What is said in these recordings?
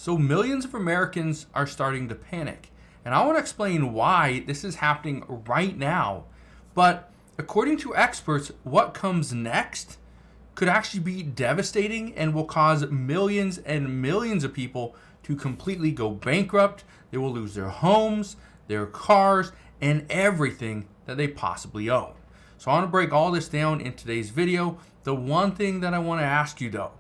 So millions of Americans are starting to panic. And I want to explain why this is happening right now. But according to experts, what comes next could actually be devastating and will cause millions and millions of people to completely go bankrupt. They will lose their homes, their cars, and everything that they possibly own. So I want to break all this down in today's video. The one thing that I want to ask you though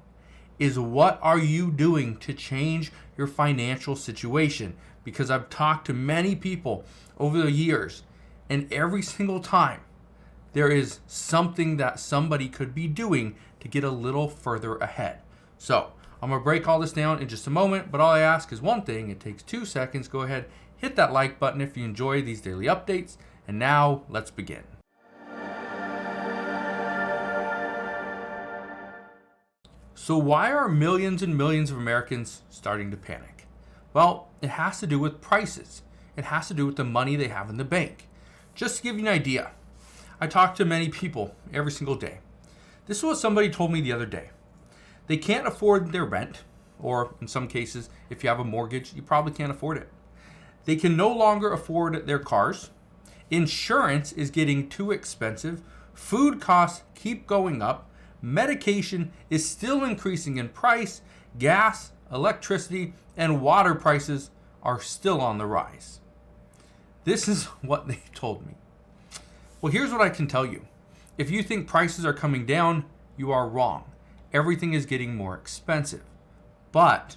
is, what are you doing to change your financial situation? Because I've talked to many people over the years, and every single time there is something that somebody could be doing to get a little further ahead. So I'm gonna break all this down in just a moment, but all I ask is one thing. It takes 2 seconds. Go ahead, hit that like button if you enjoy these daily updates. And now let's begin. So why are millions and millions of Americans starting to panic? Well, it has to do with prices. It has to do with the money they have in the bank. Just to give you an idea, I talk to many people every single day. This is what somebody told me the other day. They can't afford their rent, or in some cases, if you have a mortgage, you probably can't afford it. They can no longer afford their cars. Insurance is getting too expensive. Food costs keep going up. Medication is still increasing in price. Gas, electricity, and water prices are still on the rise. This is what they told me. Well, here's what I can tell you. If you think prices are coming down, you are wrong. Everything is getting more expensive. But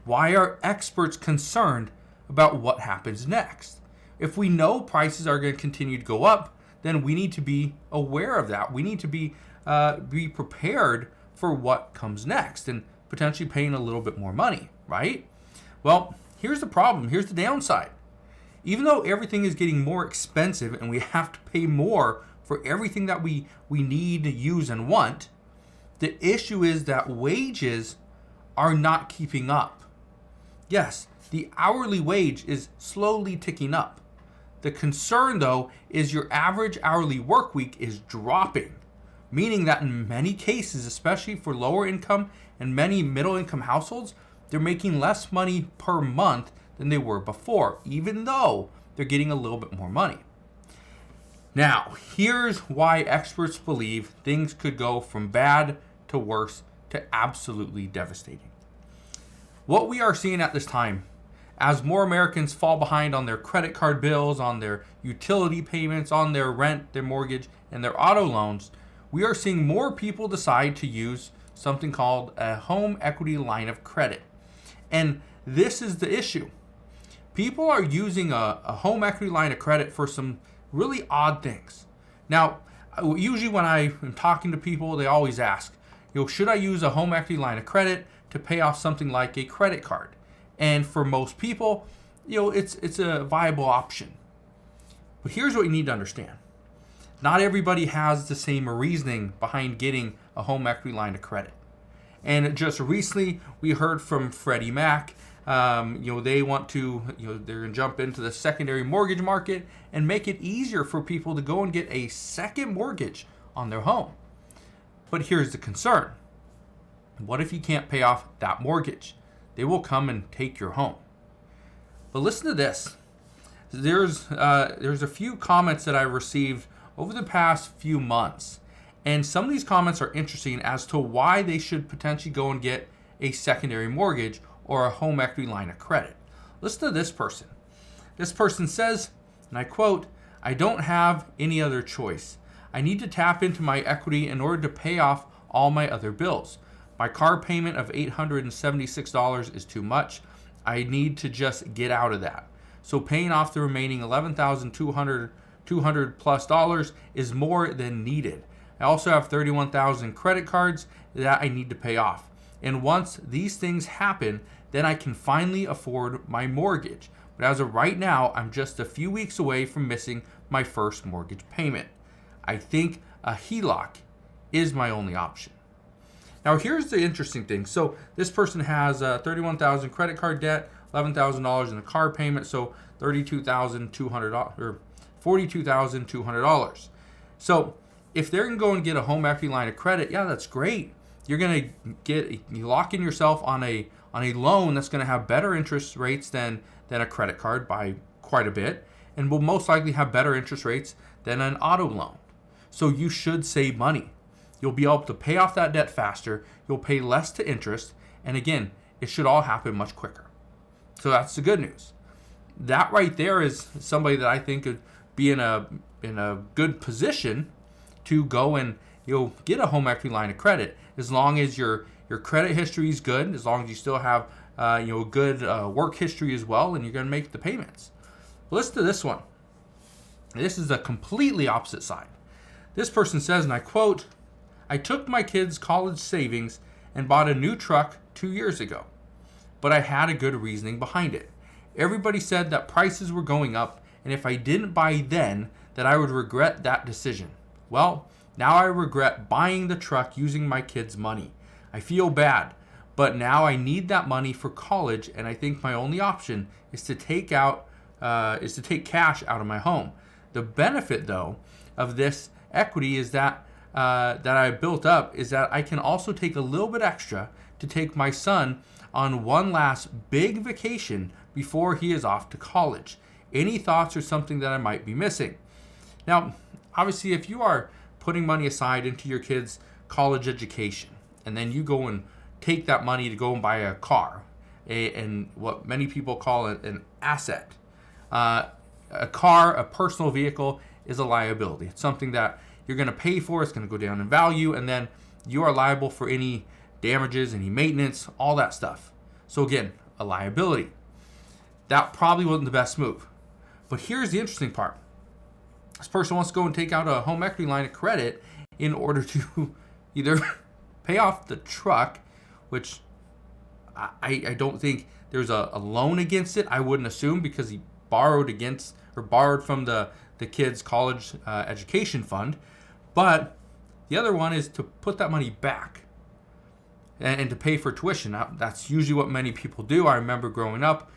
why are experts concerned about what happens next? If we know prices are going to continue to go up, then we need to be aware of that. We need to be prepared for what comes next and potentially paying a little bit more money, right? Well, here's the problem. Here's the downside. Even though everything is getting more expensive and we have to pay more for everything that we need, use, and want, the issue is that wages are not keeping up. Yes, the hourly wage is slowly ticking up. The concern, though, is your average hourly work week is dropping, meaning that in many cases, especially for lower income and many middle income households, they're making less money per month than they were before, even though they're getting a little bit more money. Now, here's why experts believe things could go from bad to worse to absolutely devastating. What we are seeing at this time, as more Americans fall behind on their credit card bills, on their utility payments, on their rent, their mortgage, and their auto loans, we are seeing more people decide to use something called a home equity line of credit. And this is the issue. People are using a home equity line of credit for some really odd things. Now, usually when I am talking to people, they always ask, should I use a home equity line of credit to pay off something like a credit card? And for most people, it's a viable option. But here's what you need to understand. Not everybody has the same reasoning behind getting a home equity line of credit. And just recently, we heard from Freddie Mac. They want to, they're going to jump into the secondary mortgage market and make it easier for people to go and get a second mortgage on their home. But here's the concern. What if you can't pay off that mortgage? They will come and take your home. But listen to this. There's a few comments that I received over the past few months. And some of these comments are interesting as to why they should potentially go and get a secondary mortgage or a home equity line of credit. Listen to this person. This person says, and I quote, "I don't have any other choice. I need to tap into my equity in order to pay off all my other bills. My car payment of $876 is too much. I need to just get out of that. So paying off the remaining $11,200 plus dollars is more than needed. I also have 31,000 credit cards that I need to pay off. And once these things happen, then I can finally afford my mortgage. But as of right now, I'm just a few weeks away from missing my first mortgage payment. I think a HELOC is my only option." Now, here's the interesting thing. So this person has $31,000 credit card debt, $11,000 in a car payment, so $32,200 or $42,200. So if they're going to go and get a home equity line of credit, yeah, that's great. You're going to you lock in yourself on a on a loan that's going to have better interest rates than a credit card by quite a bit, and will most likely have better interest rates than an auto loan. So you should save money. You'll be able to pay off that debt faster. You'll pay less to interest. And again, it should all happen much quicker. So that's the good news. That right there is somebody that I think could be in a good position to go and get a home equity line of credit, as long as your credit history is good, as long as you still have a good work history as well, and you're going to make the payments. Listen to this one. This is a completely opposite side. This person says, and I quote, "I took my kids' college savings and bought a new truck 2 years ago, but I had a good reasoning behind it. Everybody said that prices were going up, and if I didn't buy then, that I would regret that decision. Well, now I regret buying the truck using my kids' money. I feel bad, but now I need that money for college, and I think my only option is to take cash out of my home. The benefit, though, of this equity is that I built up is that I can also take a little bit extra to take my son on one last big vacation before he is off to college. Any thoughts or something that I might be missing?" Now, obviously, if you are putting money aside into your kids' college education, and then you go and take that money to go and buy a car, and what many people call an asset, a car, a personal vehicle, is a liability. It's something that you're going to pay for. It's going to go down in value, and then you are liable for any damages, any maintenance, all that stuff. So again, a liability. That probably wasn't the best move. But here's the interesting part. This person wants to go and take out a home equity line of credit in order to either pay off the truck, which I don't think there's a loan against it. I wouldn't assume, because he borrowed from the kids' college education fund. But the other one is to put that money back and to pay for tuition. Now, that's usually what many people do. I remember growing up,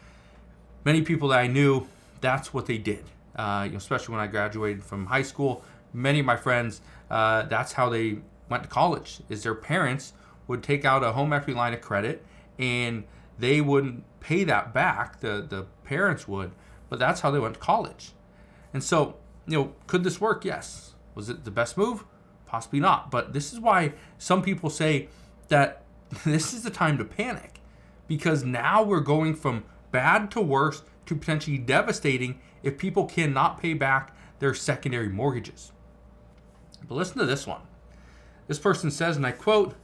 many people that I knew, that's what they did. Especially when I graduated from high school, many of my friends, that's how they went to college, is their parents would take out a home equity line of credit, and they wouldn't pay that back, the parents would, but that's how they went to college. And so, could this work? Yes. Was it the best move? Possibly not. But this is why some people say that this is the time to panic, because now we're going from bad to worse to potentially devastating if people cannot pay back their secondary mortgages. But listen to this one. This person says, and I quote,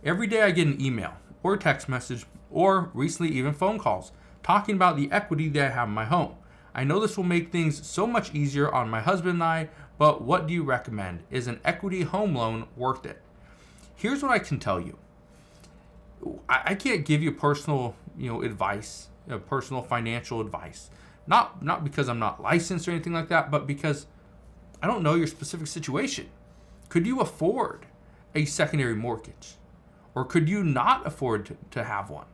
"Every day I get an email or text message, or recently even phone calls, talking about the equity that I have in my home. I know this will make things so much easier on my husband and I, but what do you recommend? Is an equity home loan worth it?" Here's what I can tell you. I can't give you personal, advice, personal financial advice. Not because I'm not licensed or anything like that, but because I don't know your specific situation. Could you afford a secondary mortgage? Or could you not afford to have one?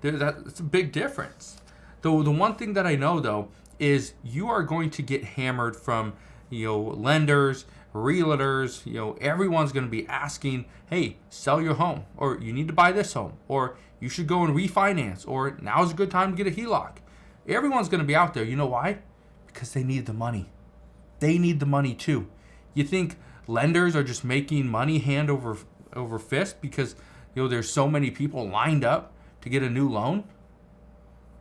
That's a big difference. The one thing that I know, though, is you are going to get hammered from lenders, realtors, everyone's going to be asking, hey, sell your home, or you need to buy this home, or you should go and refinance, or now's a good time to get a HELOC. Everyone's going to be out there. You know why? Because they need the money. They need the money too. You think lenders are just making money hand over fist because there's so many people lined up to get a new loan?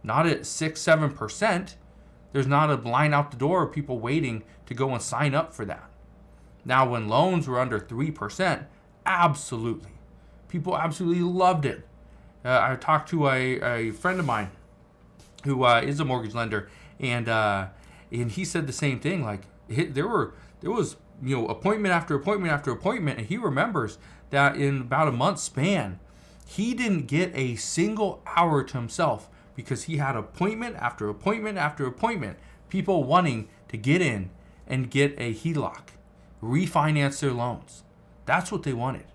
Not at 6-7%. There's not a line out the door of people waiting to go and sign up for that. Now, when loans were under 3%, absolutely. People absolutely loved it. I talked to a friend of mine who is a mortgage lender, and he said the same thing. Like, there was appointment after appointment after appointment, and he remembers that in about a month span, he didn't get a single hour to himself because he had appointment after appointment after appointment. People wanting to get in and get a HELOC, refinance their loans. That's what they wanted.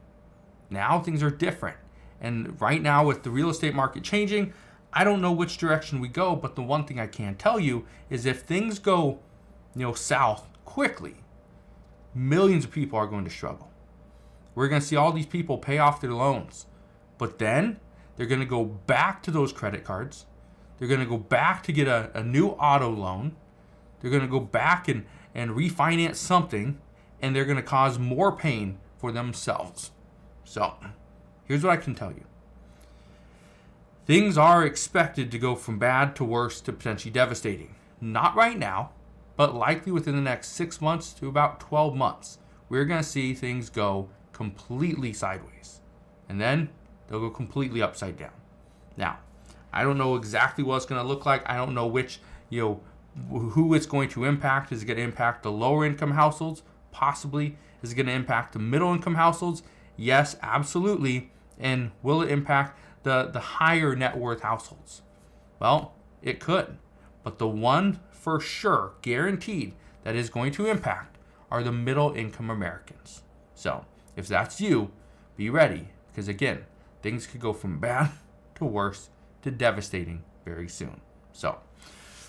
Now things are different. And right now, with the real estate market changing, I don't know which direction we go, but the one thing I can tell you is if things go, south quickly, millions of people are going to struggle. We're going to see all these people pay off their loans. But then They're going to go back to those credit cards. They're going to go back to get a new auto loan. They're going to go back and refinance something, and they're going to cause more pain for themselves. So, here's what I can tell you. Things are expected to go from bad to worse to potentially devastating. Not right now, but likely within the next 6 months to about 12 months. We're going to see things go completely sideways. And then they'll go completely upside down. Now, I don't know exactly what it's going to look like. I don't know which, who it's going to impact. Is it going to impact the lower income households? Possibly. Is it going to impact the middle income households? Yes, absolutely. And will it impact the higher net worth households? Well, it could. But the one for sure, guaranteed, that is going to impact are the middle income Americans. So, if that's you, be ready. Because again, things could go from bad to worse to devastating very soon. So,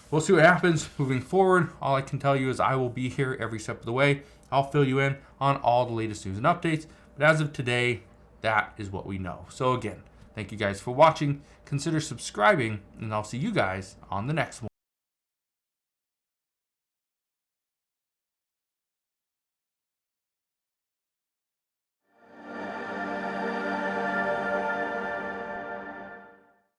we'll see what happens moving forward. All I can tell you is I will be here every step of the way. I'll fill you in on all the latest news and updates. But as of today, that is what we know. So again, thank you guys for watching. Consider subscribing, and I'll see you guys on the next one.